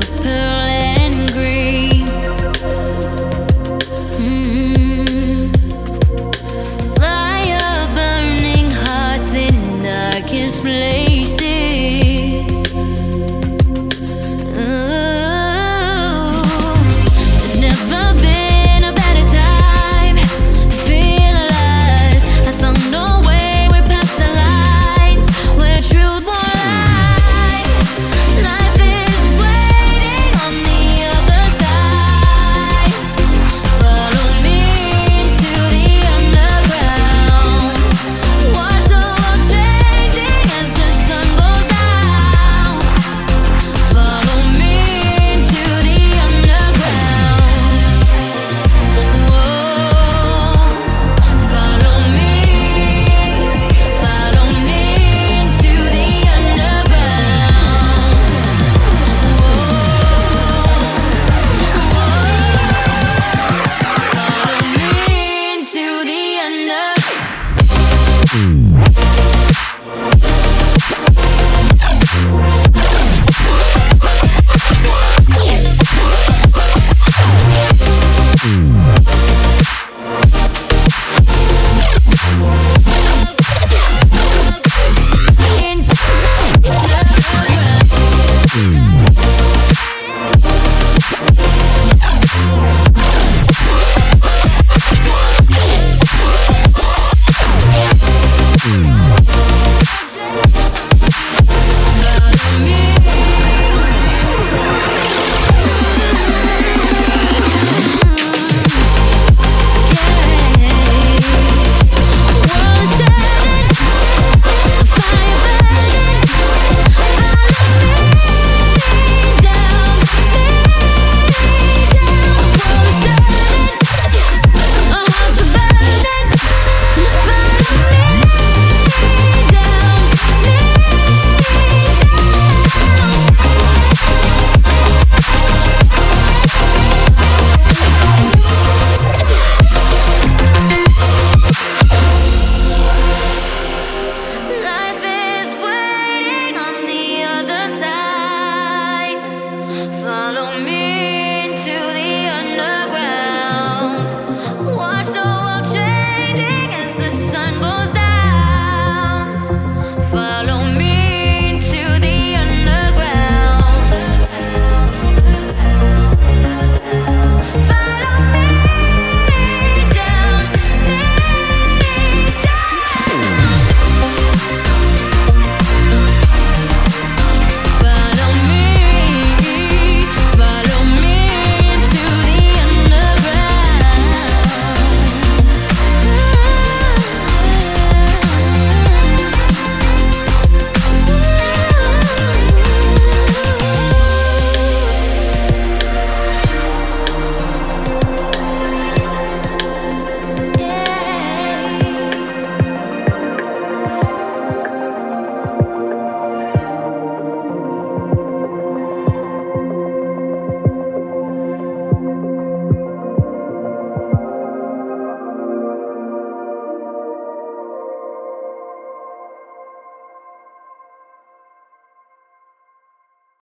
of pearl and green. Fire burning hearts in darkest places. There's never been a better time to feel alive. I found a way, we're past the lines where truth won't lie. Life is waiting on the other side. Follow me into the underground. Watch the world changing as the sun goes down. Follow me into the underground. Whoa, follow me into the underground. Follow me into the life is waiting on the other side. Follow me